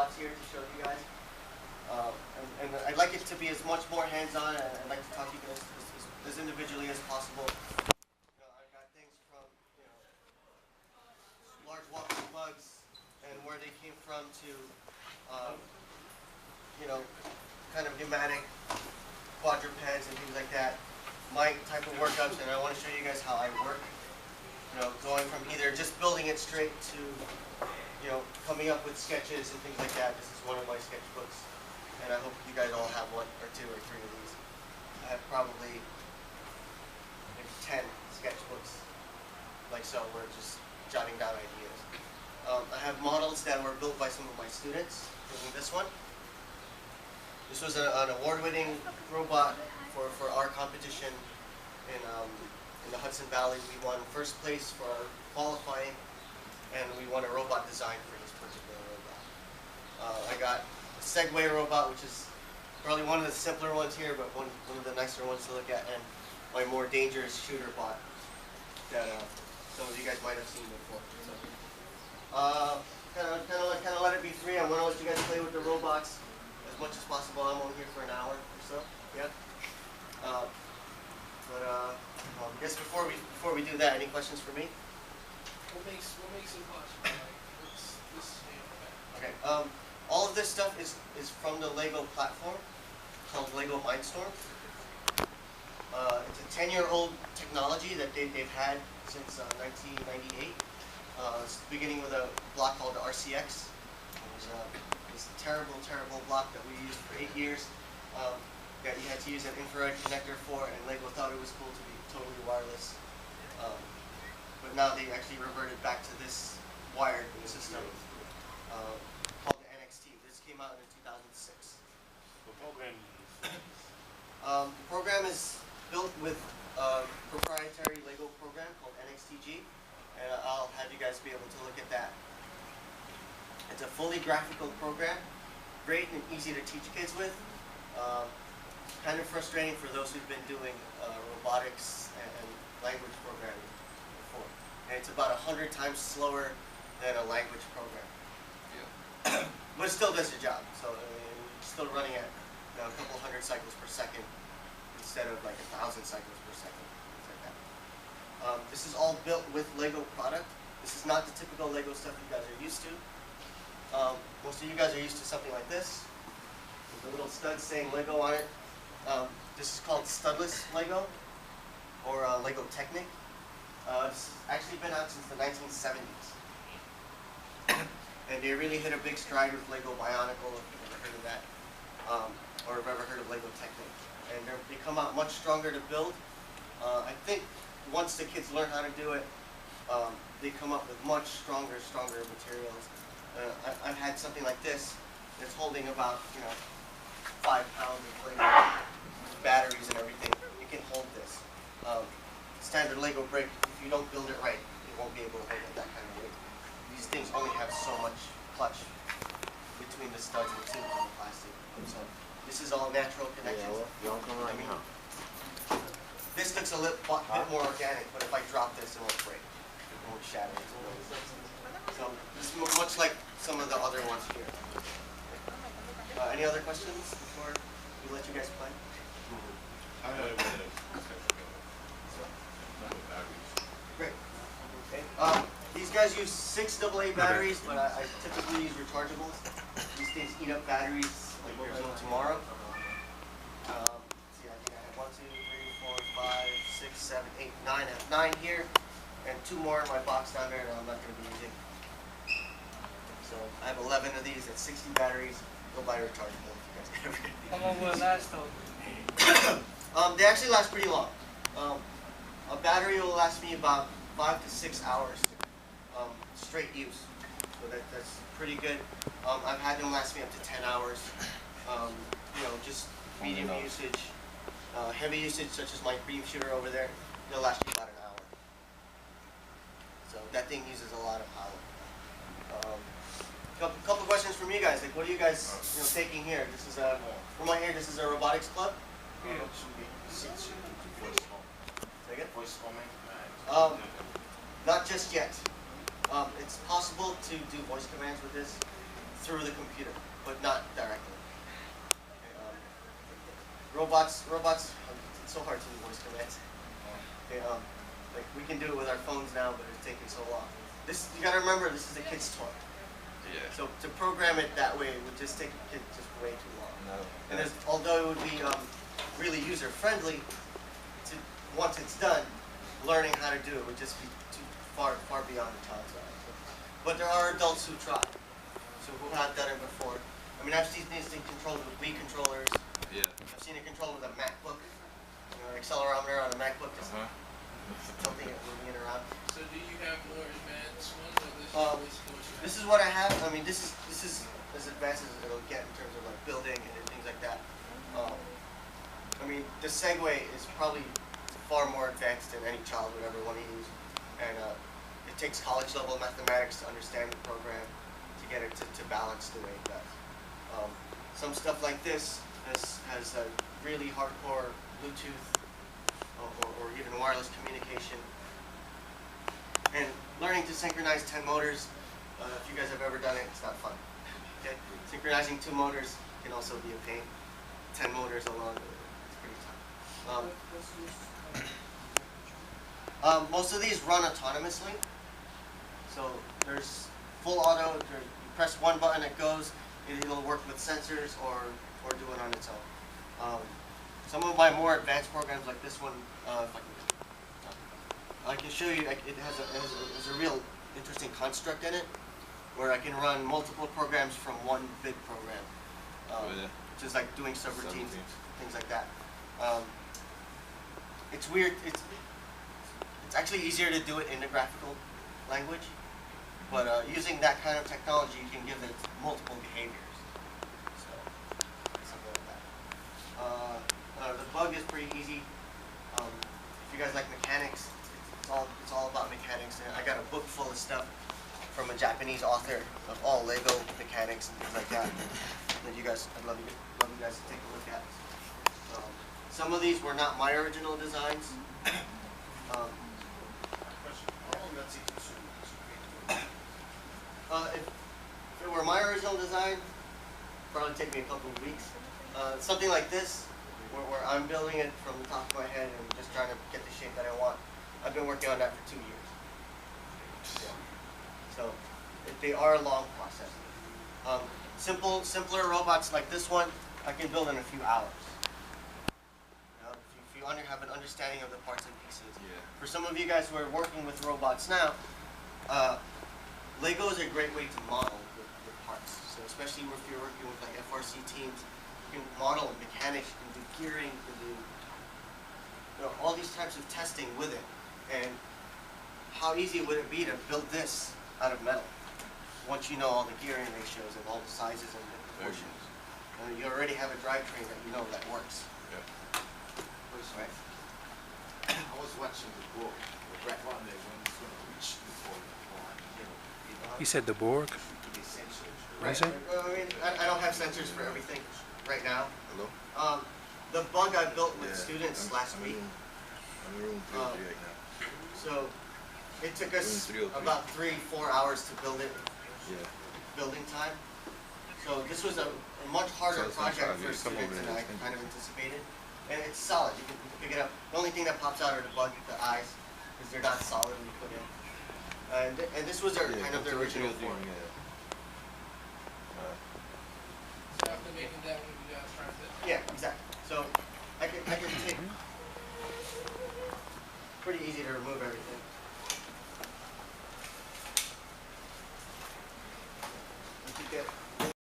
robots here to show you guys. And I'd like it to be as much more hands-on, and I'd like to talk to you guys as individually as possible. I've got things from large walking bugs and where they came from to kind of pneumatic quadrupeds and things like that. My type of workups, and I want to show you guys how I work. Going from either just building it straight to coming up with sketches and things like that. This is one of my sketchbooks, and I hope you guys all have one or two or three of these. I have probably maybe 10 sketchbooks like so, where just jotting down ideas. I have models that were built by some of my students, including this one. This was an award-winning robot for our competition in the Hudson Valley. We won first place for our qualifying, and we won a robot design for this particular robot. I got a Segway robot, which is probably one of the simpler ones here, but one of the nicer ones to look at, and my more dangerous shooter bot that some of you guys might have seen before. So, kind of let it be free. I'm going to let you guys play with the robots as much as possible. I'm only here for an hour or so. Yeah. I guess before we do that, any questions for me? What makes it possible? Okay. All of this stuff is from the Lego platform called Lego Mindstorm. It's a 10-year-old technology that they've had since 1998. It's beginning with a block called the RCX. It was this terrible block that we used for 8 years. That you had to use an infrared connector for, and Lego thought it was cool to be totally wireless. But now they actually reverted back to this wired system called the NXT. This came out in 2006. The program. The program is built with a proprietary Lego program called NXTG, and I'll have you guys be able to look at that. It's a fully graphical program, great and easy to teach kids with. Kind of frustrating for those who've been doing robotics and language programming before. And it's about 100 times slower than a language program. Yeah. But it still does the job. So it's still running at a couple hundred cycles per second instead of like 1,000 cycles per second. Things like that. This is all built with Lego product. This is not the typical Lego stuff you guys are used to. Most of you guys are used to something like this, with a little stud saying Lego on it. This is called studless Lego, or Lego Technic. It's actually been out since the 1970s. And they really hit a big stride with Lego Bionicle, if you've ever heard of that, or have ever heard of Lego Technic. And they come out much stronger to build. I think once the kids learn how to do it, they come up with much stronger materials. I've had something like this that's holding about 5 pounds of Lego batteries and everything. You can hold this. Standard Lego brick, if you don't build it right, you won't be able to hold it that kind of weight. These things only have so much clutch between the studs and the tubes and the plastic. So this is all natural connections. This looks a bit more organic, but if I drop this, it won't break. It won't shatter. So this is much like some of the other ones here. Any other questions before we let you guys play? Great. Okay. These guys use 6 AA batteries, but I typically use rechargeables. These things eat up batteries like there's no tomorrow. See, I think I have 1, 2, 3, 4, 5, 6, 7, 8, 9. I have 9 here, and 2 more in my box down there that I'm not going to be using. So I have 11 of these at 60 batteries. Go buy a rechargeable if you guys get rid of these. How long will it last though? They actually last pretty long. A battery will last me about 5 to 6 hours straight use. So that's pretty good. I've had them last me up to 10 hours. Just medium usage. Heavy usage, such as my beam shooter over there, they'll last you about an hour. So that thing uses a lot of power. Couple questions from you guys. Like, what are you guys taking here? This is from my here. This is a robotics club. Say again? Not just yet. It's possible to do voice commands with this through the computer, but not directly. Okay, robots, it's so hard to do voice commands. Okay, like we can do it with our phones now, but it's taking so long. This, you gotta remember, this is a kid's toy. Yeah. So to program it that way would just take a kid just way too long. No. And although it would be really user-friendly, once it's done, learning how to do it would just be too far beyond the child's eyes. But there are adults who try, so who have done it before. I mean, I've seen these things controlled with Wii controllers. Yeah. I've seen it controlled with a MacBook, an accelerometer on a MacBook, just tilting it, moving it around. So do you have more advanced ones, or this is basically what you have? This is what I have. I mean, this is as advanced as it'll get in terms of like building and things like that. I mean, the Segway is probably far more advanced than any child would ever want to use, and it takes college level mathematics to understand the program to get it to balance the way it does. Some stuff like this has a really hardcore Bluetooth or even wireless communication. And learning to synchronize 10 motors, if you guys have ever done it, it's not fun. Okay? Synchronizing 2 motors can also be a pain. 10 motors alone, it's pretty tough. Most of these run autonomously. So there's full auto. You press one button, it goes. It'll work with sensors or do it on its own. Some of my more advanced programs, like this one, I can show you. It has a real interesting construct in it, where I can run multiple programs from one big program, which is like doing subroutines, things like that. It's weird. It's actually easier to do it in the graphical language, but using that kind of technology, you can give it multiple behaviors. So something like that. The bug is pretty easy. If you guys like mechanics, it's all about mechanics. And I got a book full of stuff from a Japanese author of all Lego mechanics and things like that. That you guys, I'd love you guys to take a look at. Some of these were not my original designs. If it were my original design, it'd probably take me a couple of weeks. Something like this, where I'm building it from the top of my head and just trying to get the shape that I want. I've been working on that for 2 years. Yeah. So they are a long process. Simpler robots like this one, I can build in a few hours. If you have an understanding of the parts and pieces. Yeah. For some of you guys who are working with robots now, Lego is a great way to model the parts. So especially if you're working with like FRC teams, you can model mechanics, you can do gearing, you can do all these types of testing with it. And how easy would it be to build this out of metal once you know all the gearing ratios and all the sizes and the proportions? You already have a drivetrain that you know that works. Yeah. Right. I was watching the book. Right one day when it's going to reach the point, He said the Borg. the sensors. Right. Is it? I mean, I don't have sensors for everything right now. Hello? The bug I built with Yeah, students last week. I'm in room 303 right now. So it took us Room 303. about 3-4 hours to build it, Yeah. building time. So this was a much harder So it's not project hard. for You come students over than I and kind of anticipated. And it's solid, you can pick it up. The only thing that pops out are the eyes, because they're not solidly put in. And this was their kind of their original form. So after making that one, you guys tried that? Yeah, exactly. So I can take, pretty easy to remove everything.